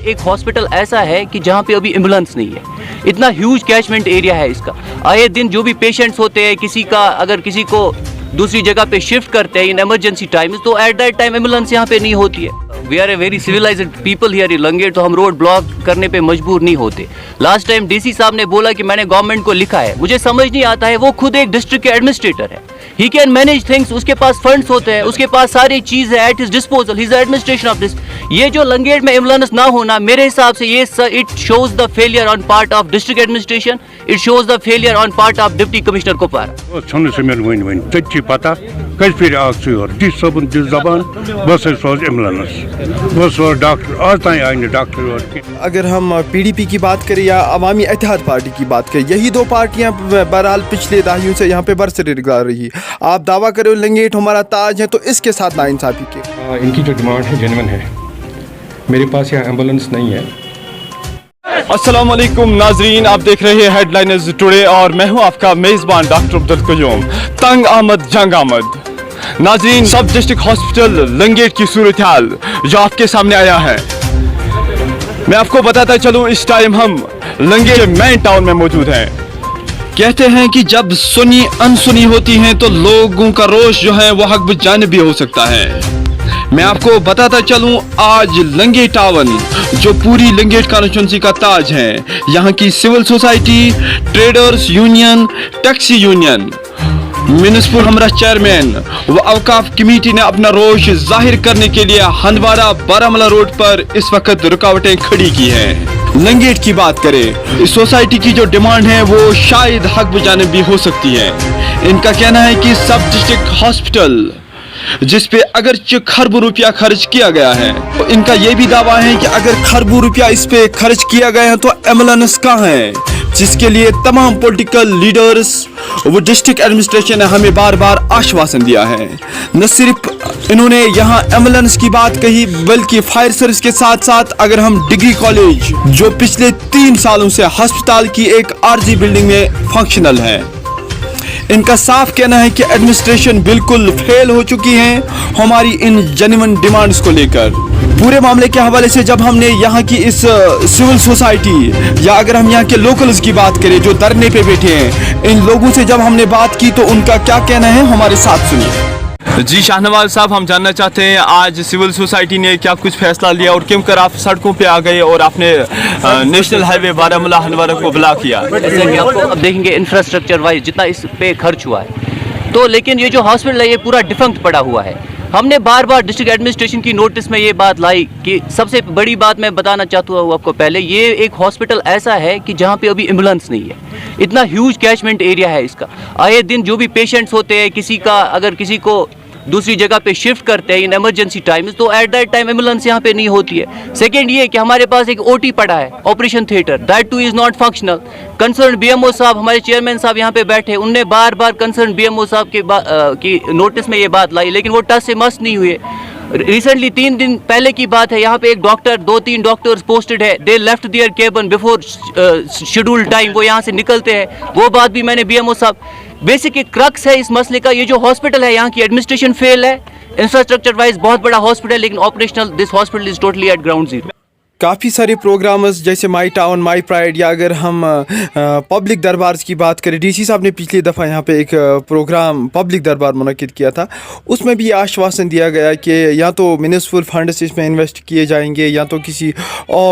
एक हॉस्पिटल ऐसा है कि जहाँ पे अभी एम्बुलेंस नहीं है। इतना ह्यूज कैचमेंट एरिया है इसका। आए दिन जो भी पेशेंट्स होते हैं, अगर किसी को दूसरी जगह पे शिफ्ट करते हैं इन इमरजेंसी टाइम्स, तो एट दैट टाइम एम्बुलेंस यहाँ पे नहीं होती है। We are a very civilised people here in Langate, तो हम रोड ब्लॉक करने पे मजबूर नहीं होते। लास्ट टाइम डीसी साहब ने बोला कि मैंने गवर्नमेंट को लिखा है, मुझे समझ नहीं आता है, वो खुद एक डिस्ट्रिक्ट के एडमिनिस्ट्रेटर है। ही कैन मैनेज थिंग्स, उसके पास फंड्स होते हैं, उसके पास सारी चीज है at his disposal, he is the administration of this. ये जो लंगेट में एम्बुलेंस ना होना, मेरे हिसाब से ये it shows the failure on part of district administration, it shows the failure on part of deputy commissioner Kupwara. अगर हम पीडीपी की बात करें या अवामी इत्तेहाद पार्टी की बात करें, यही दो पार्टियां बहरहाल पिछले दहाइयों से यहाँ पे बरसरे गुजार रही है। आप दावा करो लंगेट हमारा ताज है, तो इसके साथ नाइंसाफी के इनकी जो डिमांड है जेन्युइन है। मेरे पास यहाँ एम्बुलेंस नहीं है। अस्सलाम वालेकुम नाजरीन, आप देख रहे हैं हेडलाइनर्स टुडे और मैं हूं आपका मेज़बान डॉक्टर अब्दुल क़य्यूम। तंग आमद जंग आमद। नाजरीन, सब डिस्ट्रिक्ट हॉस्पिटल लंगेट की सूरत हाल जो आपके सामने आया है, मैं आपको बताता चलूं, इस टाइम हम लंगेट के मेन टाउन में मौजूद हैं। कहते हैं कि जब सुनी अनसुनी होती हैं तो लोगों का रोष जो है वो हक बजाने भी हो सकता है। मैं आपको बताता चलूं, आज लंगेट टाउन जो पूरी लंगेट कॉन्स्टिट्यूंसी का ताज है, यहाँ की civil society, traders union, taxi union, municipal हमरा चेयरमैन व अवकाफ कमेटी ने अपना रोष जाहिर करने के लिए हंदवारा बारामूला रोड पर इस वक्त रुकावटें खड़ी की हैं। लंगेट की बात करें, इस सोसाइटी की जो डिमांड है वो शायद हक बजाने भी हो सकती है। इनका कहना है कि सब डिस्ट्रिक्ट हॉस्पिटल जिस पे अगर खरबों रुपया खर्च किया गया है, तो इनका ये भी दावा है कि अगर खरबों रुपया इस पे खर्च किया गया है तो एम्बुलेंस कहाँ है, जिसके लिए तमाम पॉलिटिकल लीडर्स वो डिस्ट्रिक्ट एडमिनिस्ट्रेशन ने हमें बार बार आश्वासन दिया है। न सिर्फ इन्होंने यहाँ एम्बुलेंस की बात कही, बल्कि फायर सर्विस के साथ साथ अगर हम डिग्री कॉलेज जो पिछले 3 सालों से अस्पताल की एक आरजी बिल्डिंग में फंक्शनल है, इनका साफ कहना है कि एडमिनिस्ट्रेशन बिल्कुल फेल हो चुकी है हमारी इन जेन्युइन डिमांड्स को लेकर। पूरे मामले के हवाले से जब हमने यहाँ की इस सिविल सोसाइटी या अगर हम यहाँ के लोकल्स की बात करें जो धरने पे बैठे हैं, इन लोगों से जब हमने बात की तो उनका क्या कहना है, हमारे साथ सुनिए। जी शाहनवाज साहब, हम जानना चाहते हैं आज सिविल सोसाइटी ने क्या कुछ फैसला लिया और क्यों कर आप सड़कों पे आ गए और आपने नेशनल हाईवे बारामूला हंदवारा को ब्लॉक किया? जैसे कि आपको अब देखेंगे इंफ्रास्ट्रक्चर वाइज जितना इस पे खर्च हुआ है, तो लेकिन ये जो हॉस्पिटल है ये पूरा डिफंक्ट पड़ा हुआ है। हमने बार बार डिस्ट्रिक्ट एडमिनिस्ट्रेशन की नोटिस में ये बात लाई कि सबसे बड़ी बात मैं बताना चाहता हूँ आपको पहले, ये एक हॉस्पिटल ऐसा है कि जहाँ पे अभी एम्बुलेंस नहीं है। इतना ह्यूज कैचमेंट एरिया है इसका। आए दिन जो भी पेशेंट्स होते हैं, अगर किसी को दूसरी जगह पे शिफ्ट करते हैं इन इमरजेंसी टाइम्स, तो एट दैट टाइम एम्बुलेंस यहाँ पे नहीं होती है। सेकंड ये कि हमारे पास एक ओटी पड़ा है, operation theatre, that two is not functional. Concern BMO साहब, हमारे चेयरमैन साहब यहाँ पे बैठे, उनने बार बार कंसर्न बीएमओ साहब की नोटिस में ये बात लाई, लेकिन वो टच से मस नहीं हुए। रिसेंटली 3 दिन पहले की बात है, यहाँ पे एक डॉक्टर, 2-3 डॉक्टर्स पोस्टेड है, they left their cabin before schedule time, वो यहाँ से निकलते हैं। वो बात भी मैंने बीएमओ साहब, बेसिक एक क्रक्स है इस मसले का, ये जो हॉस्पिटल है यहाँ की एडमिनिस्ट्रेशन फेल है। इंफ्रास्ट्रक्चर वाइज बहुत बड़ा हॉस्पिटल, लेकिन operational this hospital is totally eight ground zero. काफ़ी सारे प्रोग्राम्स जैसे माई टाउन माई प्राइड, या अगर हम पब्लिक दरबार की बात करें, डीसी साहब ने पिछली दफ़ा यहाँ पे एक प्रोग्राम पब्लिक दरबार मुनक़िद किया था, उसमें भी आश्वासन दिया गया कि या तो म्यूनिसिपल फंड्स इसमें इन्वेस्ट किए जाएंगे या तो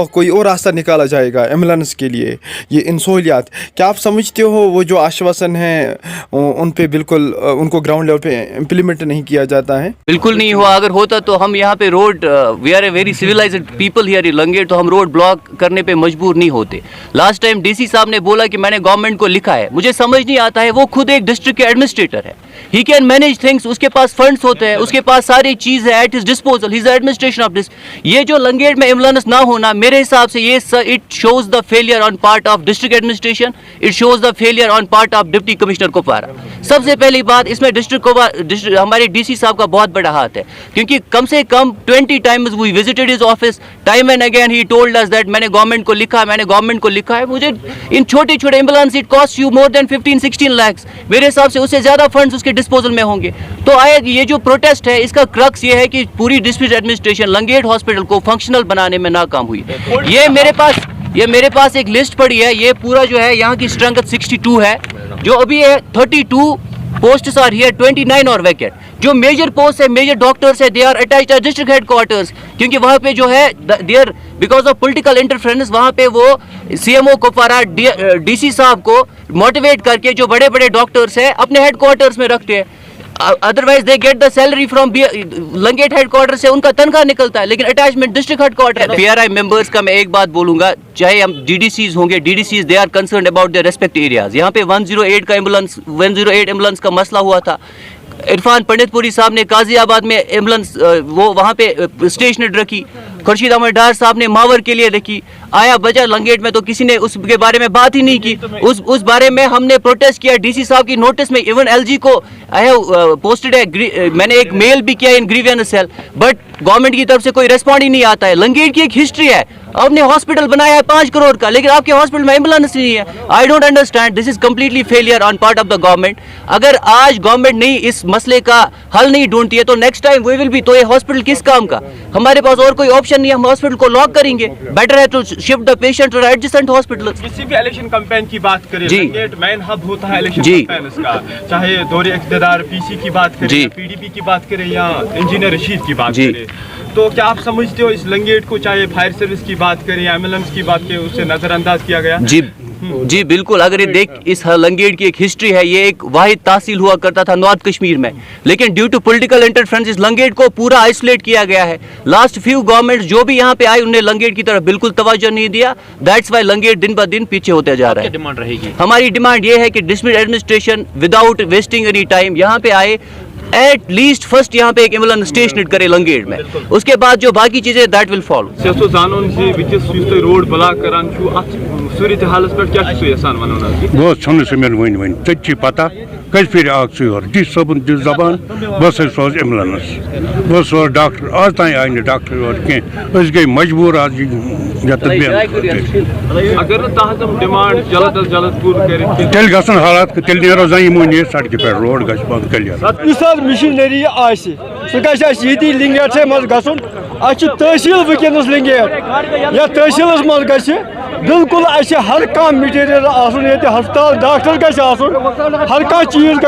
कोई और रास्ता निकाला जाएगा एम्बुलेंस के लिए ये इन सहूलियात। क्या आप समझते हो वो जो आश्वासन है उन पे बिल्कुल उनको ग्राउंड लेवल पे इम्प्लीमेंट नहीं किया जाता है? बिल्कुल नहीं हुआ। अगर होता तो हम यहाँ पे road, we are a very civilised people here in Langate, तो हम रोड ब्लॉक करने पे मजबूर नहीं होते। लास्ट टाइम डीसी साहब ने बोला कि मैंने गवर्नमेंट को लिखा है, मुझे समझ नहीं आता है, वो खुद एक डिस्ट्रिक्ट के एडमिनिस्ट्रेटर है। ही कैन मैनेज थिंग्स, उसके पास फंड्स होते हैं, उसके पास सारी चीज है at his disposal, he is the administration of this. ये जो लंगेट में एम्बुलेंस ना होना, मेरे हिसाब से ये it shows the failure on part of district administration, it shows the failure on part of deputy commissioner Kupwara. सबसे पहली बात, इसमें डिस्ट्रिक्ट हमारे डीसी साहब का बहुत बड़ा हाथ है, क्योंकि कम से कम 20 times we visited his office, time and again he told us that मैंने गवर्नमेंट को लिखा है। मुझे इन छोटे ambulance it cost you more than 15-16 lakh, मेरे हिसाब से उससे ज्यादा फंड्स उसके डिस्पोजल में होंगे। तो आया ये जो प्रोटेस्ट है इसका क्रक्स ये है कि पूरी डिस्ट्रिक्ट एडमिनिस्ट्रेशन लंगेट हॉस्पिटल को फंक्शनल बनाने में नाकाम हुई। ये मेरे पास एक लिस्ट पड़ी है, ये पूरा जो है यहाँ की स्ट्रेंथ 62 है, जो अभी है 32 पोस्ट्स आर हियर, 29 और वैकेंट। जो मेजर पोस्ट है, मेजर डॉक्टर्स है, they are attached to district headquarters, क्योंकि वहाँ पे जो है there because of political interference वहाँ पे वो सीएमओ कुपवारा डीसी साहब को मोटिवेट करके जो बड़े बड़े डॉक्टर्स हैं अपने हेडक्वार्टर्स में रखते हैं। Otherwise they get the salary from लंगेट हेडक्वार्टर से उनका तनख्वाह निकलता है, लेकिन attachment district headquarter. PRI members का मैं एक बात बोलूंगा, चाहे हम डीडीसीज होंगे, DDCs they are concerned about their respect areas. यहाँ पे 108 एम्बुलेंस का मसला हुआ था। इरफान पंडितपुरी साहब ने गाजियाबाद में एम्बुलेंस वो वहाँ पे स्टेशनरी रखी, खुर्शीद अहमद डार साहब ने मावर के लिए रखी। आया बजा लंगेट में तो किसी ने उसके बारे में बात ही नहीं की। उस बारे में हमने प्रोटेस्ट किया, डीसी साहब की नोटिस में इवन एलजी को आई हैव पोस्टेड है, मैंने एक मेल भी किया इन ग्रीवियंस सेल, बट गवर्नमेंट की तरफ से कोई रिस्पॉन्ड ही नहीं आता है। लंगेट की एक हिस्ट्री है, आपने हॉस्पिटल बनाया है 5 करोड़ का, लेकिन आपके हॉस्पिटल में एम्बुलेंस नहीं है। I don't understand, this is completely failure on part of the government. अगर आज गवर्नमेंट नहीं इस मसले का हल नहीं ढूंढती है तो next time we will be, तो ये हॉस्पिटल किस काम का? हमारे पास और कोई ऑप्शन नहीं है, हम हॉस्पिटल को लॉक करेंगे। बेटर है to shift the patient to adjacent hospital. किसी भी इलेक्शन कैंपेन की बात करें, जी, लंगेट मेन हब होता है इलेक्शन जी कैंपेन का, चाहे दौरे इख्तियार पीसी की बात करें, या पीडीपी की बात करें, या इंजीनियर रशीद की बात करें, तो क्या आप समझते हो इस लंगेट को चाहे फायर सर्विस की बात करें या एम्बुलेंस की बात करें उससे नजरअंदाज किया गया? जी बिल्कुल। अगर ये देख, इस लंगेट की एक हिस्ट्री है, ये एक वाहिद तहसील हुआ करता था नॉर्थ कश्मीर में, लेकिन ड्यू टू पॉलिटिकल इंटरफेरेंस इस लंगेट को पूरा आइसोलेट किया गया है। लास्ट फ्यू गवर्नमेंट्स जो भी यहाँ पे आई उन्होंने लंगेट की तरफ बिल्कुल तवज्जो नहीं दिया। दैट्स वाई लंगेट दिन ब दिन पीछे होते जा रहा है। डिमांड रहेगी, हमारी डिमांड ये है कि district administration without wasting any time यहाँ पे आए, एट लीस्ट फर्स्ट यहाँ पे एक एम्बुलेंस स्टेशनरी करे लंगेट में, उसके बाद जो बाकी चीजें दैट विल फॉलो। सियासो जानोन से विकस युस्त रोड ब्लॉक करान छु अत सूरत हालस पर क्या छु यसान वनोना बस छन से मेन वन तथि पता कस फिर आग और जिस सबन जिस जबान बस सोज एम्बुलेंस बस और डॉक्टर आज ताई आए डॉक्टर और के अस गई मजबूर आज अगर तहम डिमांड जल्द अज जल्द पूरा कर तेल गसन हालात तेल नेरो जाई मुनी सड़क पे रोड गस बंद कर मिशनरी सह लिंगेट से मज गसन तहसील वनस लिंगेट या तहसील मज ग बिल्कुल हर कह मटीरियल हस्पताल डॉक्टर गसन हर कह चीज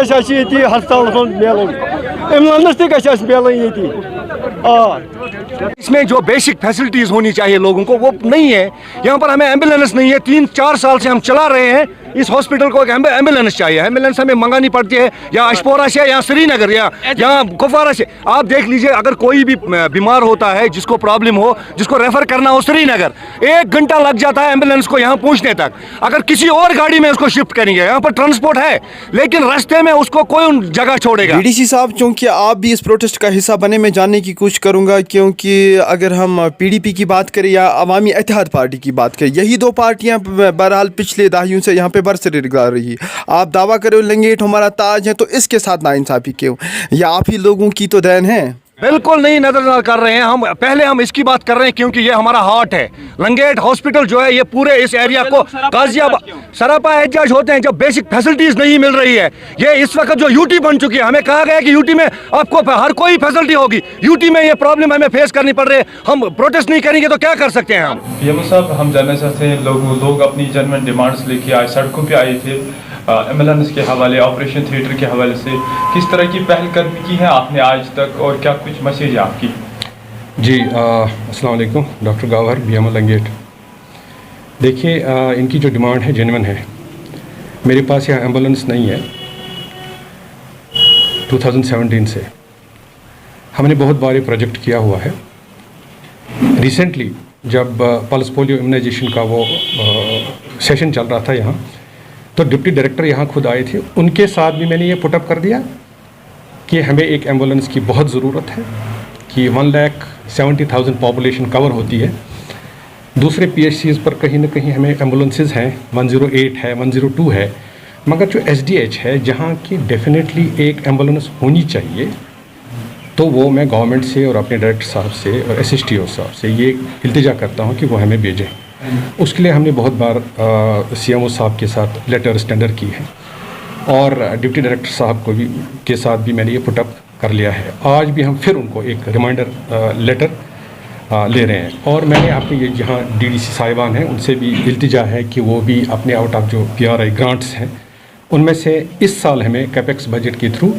गि हस्पताल मिलन एम्बुलेंस तक मिलन इसमें जो बेसिक फैसिलिटीज होनी चाहिए लोगों को वो नहीं है। यहाँ पर हमें एम्बुलेंस नहीं है, 3-4 साल से हम चला रहे हैं इस हॉस्पिटल को। एम्बुलेंस चाहिए, एम्बुलेंस हमें मंगानी पड़ती है या अशपोरा से या श्रीनगर या कुपवारा से। आप देख लीजिए, अगर कोई भी बीमार होता है जिसको प्रॉब्लम हो, जिसको रेफर करना हो श्रीनगर, 1 घंटा लग जाता है एम्बुलेंस को यहाँ पहुँचने तक। अगर किसी और गाड़ी में उसको शिफ्ट करेंगे, यहाँ पर ट्रांसपोर्ट है लेकिन रास्ते में उसको कोई जगह छोड़ेगा। डीडीसी साहब, चूंकि आप भी इस प्रोटेस्ट का हिस्सा बने, मैं जानने की कोशिश करूंगा, क्योंकि अगर हम पीडीपी की बात करें या अवामी इत्तेहाद पार्टी की बात करें, यही 2 पार्टियां बहरहाल पिछले दहाइयों से यहाँ पे बरसरे गुजार रही है। आप दावा करो लंगेट हमारा ताज है, तो इसके साथ नाइंसाफी क्यों? या आप ही लोगों की तो देन है? बिल्कुल नहीं नजर कर रहे हैं हम। पहले हम इसकी बात कर रहे हैं क्योंकि ये हमारा हार्ट है। लंगेट हॉस्पिटल जो है ये पूरे इस एरिया को गाजियाबाद सरापा एहतियाज होते हैं जब बेसिक फैसिलिटीज नहीं मिल रही है। ये इस वक्त जो यूटी बन चुकी है, हमें कहा गया कि यूटी में आपको हर कोई फैसिलिटी होगी, यूटी में ये प्रॉब्लम हमें फेस करनी पड़ रही है। हम प्रोटेस्ट नहीं करेंगे तो क्या कर सकते हैं हम? पीएमओ साहब, हम जानना चाहते हैं, लोग अपनी जेन्युइन डिमांड्स लेके आए, सड़कों पे आए थे, एम्बुलेंस के हवाले, ऑपरेशन थिएटर के हवाले से किस तरह की पहलकदमी की है आपने आज तक और क्या कुछ मैसेज है आपकी? जी अस्सलाम वालेकुम, डॉक्टर गावर, पीएमओ लंगेट। देखिए, इनकी जो डिमांड है जेन्युइन है। मेरे पास यहाँ एम्बुलेंस नहीं है 2017 से। हमने बहुत बार प्रोजेक्ट किया हुआ है। रिसेंटली जब पल्स पोलियो इम्यूनाइजेशन का वो सेशन चल रहा था यहाँ, तो डिप्टी डायरेक्टर यहाँ खुद आए थे, उनके साथ भी मैंने ये पुटअप कर दिया कि हमें एक एम्बुलेंस की बहुत ज़रूरत है, कि 1,70,000 पॉपुलेशन कवर होती है। दूसरे PHCs पर कहीं ना कहीं हमें एम्बुलेंसेस हैं, 108 है, 102 है, मगर जो SDH है जहाँ की डेफिनेटली एक एम्बुलेंस होनी चाहिए, तो वो मैं गवर्नमेंट से और अपने डायरेक्टर साहब से और SSTO साहब से ये इल्तिजा करता हूँ कि वो हमें भेजें। उसके लिए हमने बहुत बार CMO साहब के साथ लेटर स्टैंडर की है। और डिप्टी डायरेक्टर साहब को भी के साथ भी मैंने ये पुटअप कर लिया है। आज भी हम फिर उनको एक रिमाइंडर लेटर ले रहे हैं और मैंने आपके ये जहाँ डीडीसी साहिबान हैं उनसे भी इल्तिजा है कि वो भी अपने आउट ऑफ जो पीआरआई ग्रांट्स हैं उनमें से इस साल हमें कैपेक्स बजट के थ्रू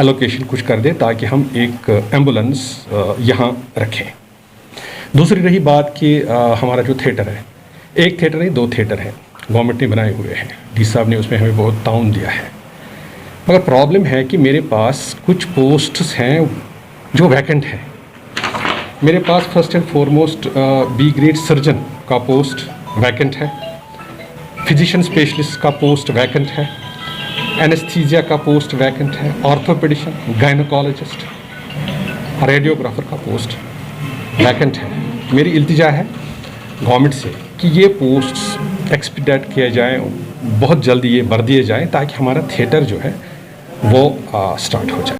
एलोकेशन कुछ कर दे ताकि हम एक एम्बुलेंस यहाँ रखें। दूसरी रही बात कि हमारा जो थिएटर है, एक थिएटर नहीं 2 थिएटर हैं गवर्नमेंट ने बनाए हुए हैं, डी साहब ने उसमें हमें बहुत ताउन दिया है, मगर प्रॉब्लम है कि मेरे पास कुछ पोस्ट्स हैं जो वैकेंट हैं। मेरे पास first and foremost B grade surgeon का पोस्ट वैकेंट है, फिजिशियन स्पेशलिस्ट का पोस्ट वैकेंट है, एनेस्थीसिया का पोस्ट वैकेंट है, ऑर्थोपेडिशियन, गायनोकोलॉजिस्ट, रेडियोग्राफर का पोस्ट वैकेंट है। मेरी इल्तिजा है गवर्नमेंट से कि ये पोस्ट्स एक्सपीडिएट किए जाएँ, बहुत जल्दी ये भर दिए जाएँ ताकि हमारा थिएटर जो है वो स्टार्ट हो जाए।